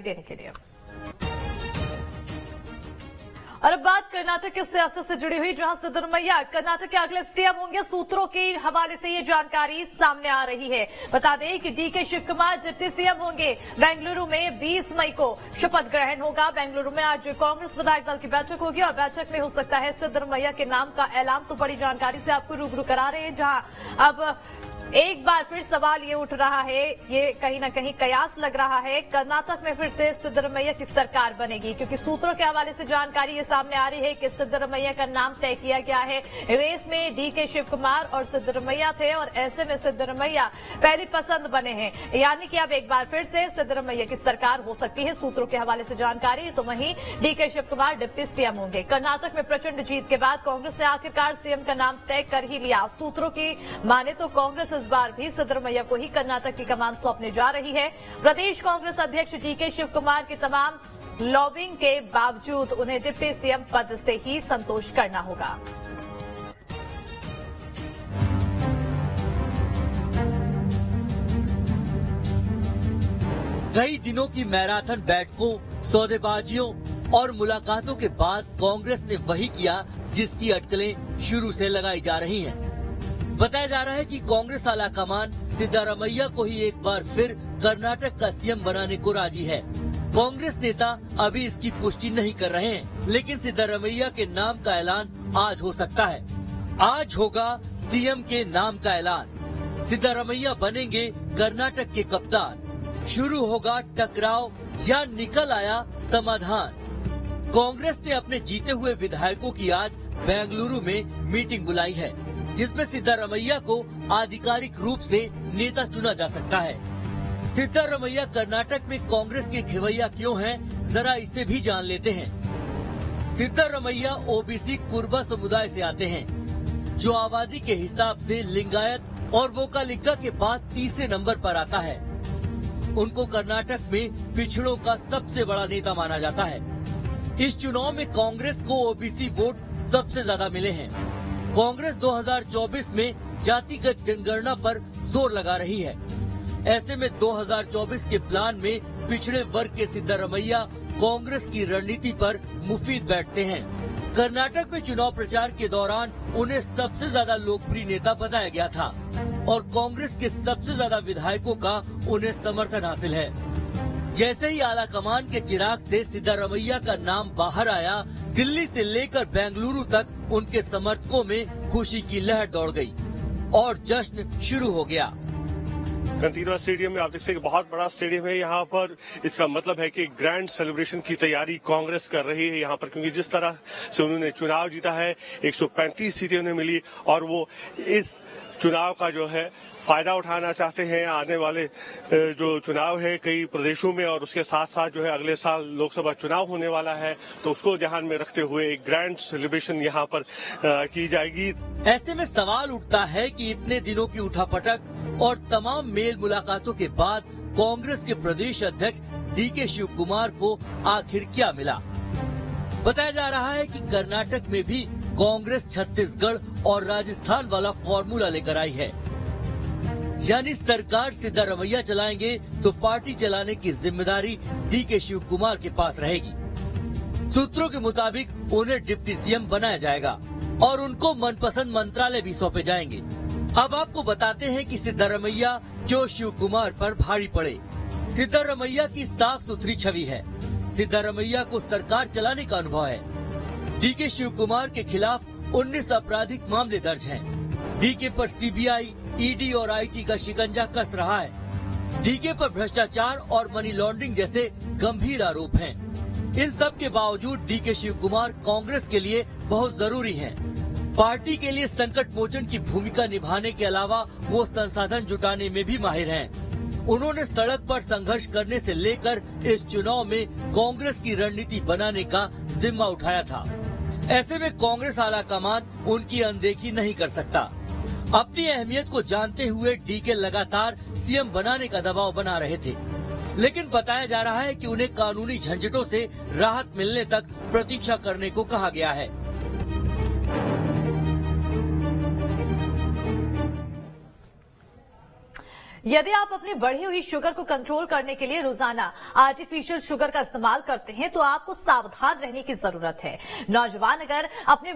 देने के लिए। और अब बात कर्नाटक की सियासत से जुड़ी हुई, जहां सिद्धरमैया कर्नाटक के अगले सीएम होंगे। सूत्रों के हवाले से ये जानकारी सामने आ रही है। बता दें कि DK Shiv Kumar deputy CM होंगे। बेंगलुरु में 20 मई को शपथ ग्रहण होगा। बेंगलुरु में आज कांग्रेस विधायक दल की बैठक होगी और बैठक में हो सकता है सिद्धरमैया के नाम का ऐलान। तो बड़ी जानकारी से आपको रूबरू करा रहे हैं, जहां अब एक बार फिर सवाल ये उठ रहा है, ये कहीं ना कहीं कयास लग रहा है, कर्नाटक में फिर से सिद्धरमैया की सरकार बनेगी, क्योंकि सूत्रों के हवाले से जानकारी ये सामने आ रही है कि सिद्धरमैया का नाम तय किया गया है। रेस में डीके शिव कुमार और सिद्धरमैया थे और ऐसे में सिद्धरमैया पहली पसंद बने हैं, यानी कि अब एक बार फिर से सिद्धरमैया की सरकार हो सकती है। सूत्रों के हवाले से जानकारी। तो वहीं DK Shiv Kumar deputy CM होंगे। कर्नाटक में प्रचंड जीत के बाद कांग्रेस ने आखिरकार सीएम का नाम तय कर ही लिया। सूत्रों की माने तो कांग्रेस इस बार भी सिद्धरमैया को ही कर्नाटक की कमान सौंपने जा रही है। प्रदेश कांग्रेस अध्यक्ष डीके शिव कुमार की तमाम लॉबिंग के बावजूद उन्हें डिप्टी सीएम पद से ही संतोष करना होगा। कई दिनों की मैराथन बैठकों, सौदेबाजियों और मुलाकातों के बाद कांग्रेस ने वही किया जिसकी अटकलें शुरू से लगाई जा रही हैं। बताया जा रहा है कि कांग्रेस आलाकमान सिद्धरमैया को ही एक बार फिर कर्नाटक का सीएम बनाने को राजी है। कांग्रेस नेता अभी इसकी पुष्टि नहीं कर रहे हैं, लेकिन सिद्धरमैया के नाम का ऐलान आज हो सकता है। आज होगा सीएम के नाम का ऐलान। सिद्धरमैया बनेंगे कर्नाटक के कप्तान। शुरू होगा टकराव या निकल आया समाधान। कांग्रेस ने अपने जीते हुए विधायकों की आज बेंगलुरु में मीटिंग बुलाई है, जिसमें सिद्धरमैया को आधिकारिक रूप से नेता चुना जा सकता है। सिद्धरमैया कर्नाटक में कांग्रेस के खेवैया क्यों हैं, जरा इसे भी जान लेते हैं। सिद्धरमैया ओबीसी कुर्बा समुदाय से आते हैं, जो आबादी के हिसाब से लिंगायत और वोकालिका के बाद तीसरे नंबर पर आता है। उनको कर्नाटक में पिछड़ों का सबसे बड़ा नेता माना जाता है। इस चुनाव में कांग्रेस को ओबीसी वोट सबसे ज्यादा मिले हैं। कांग्रेस 2024 में जातिगत जनगणना पर जोर लगा रही है। ऐसे में 2024 के प्लान में पिछड़े वर्ग के सिद्धरमैया कांग्रेस की रणनीति पर मुफीद बैठते हैं। कर्नाटक में चुनाव प्रचार के दौरान उन्हें सबसे ज्यादा लोकप्रिय नेता बताया गया था और कांग्रेस के सबसे ज्यादा विधायकों का उन्हें समर्थन हासिल है। जैसे ही आलाकमान के चिराग से सिद्धरमैया का नाम बाहर आया, दिल्ली से लेकर बेंगलुरु तक उनके समर्थकों में खुशी की लहर दौड़ गई और जश्न शुरू हो गया। कंतीरवा स्टेडियम में आप देख सकते बहुत बड़ा स्टेडियम है यहाँ पर। इसका मतलब है कि ग्रैंड सेलिब्रेशन की तैयारी कांग्रेस कर रही है यहाँ पर, क्योंकि जिस तरह से उन्होंने चुनाव जीता है, 135 सीटें उन्हें मिली और वो इस चुनाव का जो है फायदा उठाना चाहते हैं। आने वाले जो चुनाव है कई प्रदेशों में और उसके साथ साथ जो है अगले साल लोकसभा चुनाव होने वाला है, तो उसको ध्यान में रखते हुए एक ग्रैंड सेलिब्रेशन यहाँ पर की जाएगी। ऐसे में सवाल उठता है कि इतने दिनों की उठापटक और तमाम मेल मुलाकातों के बाद कांग्रेस के प्रदेश अध्यक्ष डीके शिव कुमार को आखिर क्या मिला। बताया जा रहा है कि कर्नाटक में भी कांग्रेस छत्तीसगढ़ और राजस्थान वाला फॉर्मूला लेकर आई है, यानी सरकार सिद्धरमैया चलाएंगे तो पार्टी चलाने की जिम्मेदारी डीके शिव कुमार के पास रहेगी। सूत्रों के मुताबिक उन्हें डिप्टी सीएम बनाया जाएगा और उनको मनपसंद मंत्रालय भी सौंपे जाएंगे। अब आपको बताते हैं कि सिद्धरमैया क्यों शिव कुमार पर भारी पड़े। सिद्धरमैया की साफ सुथरी छवि है। सिद्धरमैया को सरकार चलाने का अनुभव है। डीके शिव कुमार के खिलाफ 19 आपराधिक मामले दर्ज हैं। डीके पर सीबीआई, ईडी और आईटी का शिकंजा कस रहा है। डीके पर भ्रष्टाचार और मनी लॉन्ड्रिंग जैसे गंभीर आरोप हैं। इन सब के बावजूद डीके शिव कुमार कांग्रेस के लिए बहुत जरूरी हैं। पार्टी के लिए संकट मोचन की भूमिका निभाने के अलावा वो संसाधन जुटाने में भी माहिर हैं। उन्होंने सड़क पर संघर्ष करने से लेकर इस चुनाव में कांग्रेस की रणनीति बनाने का जिम्मा उठाया था। ऐसे में कांग्रेस आलाकमान उनकी अनदेखी नहीं कर सकता। अपनी अहमियत को जानते हुए डीके लगातार सीएम बनाने का दबाव बना रहे थे, लेकिन बताया जा रहा है कि उन्हें कानूनी झंझटों से राहत मिलने तक प्रतीक्षा करने को कहा गया है। यदि आप अपनी बढ़ी हुई शुगर को कंट्रोल करने के लिए रोजाना आर्टिफिशियल शुगर का इस्तेमाल करते हैं तो आपको सावधान रहने की जरूरत है। नौजवान अगर अपने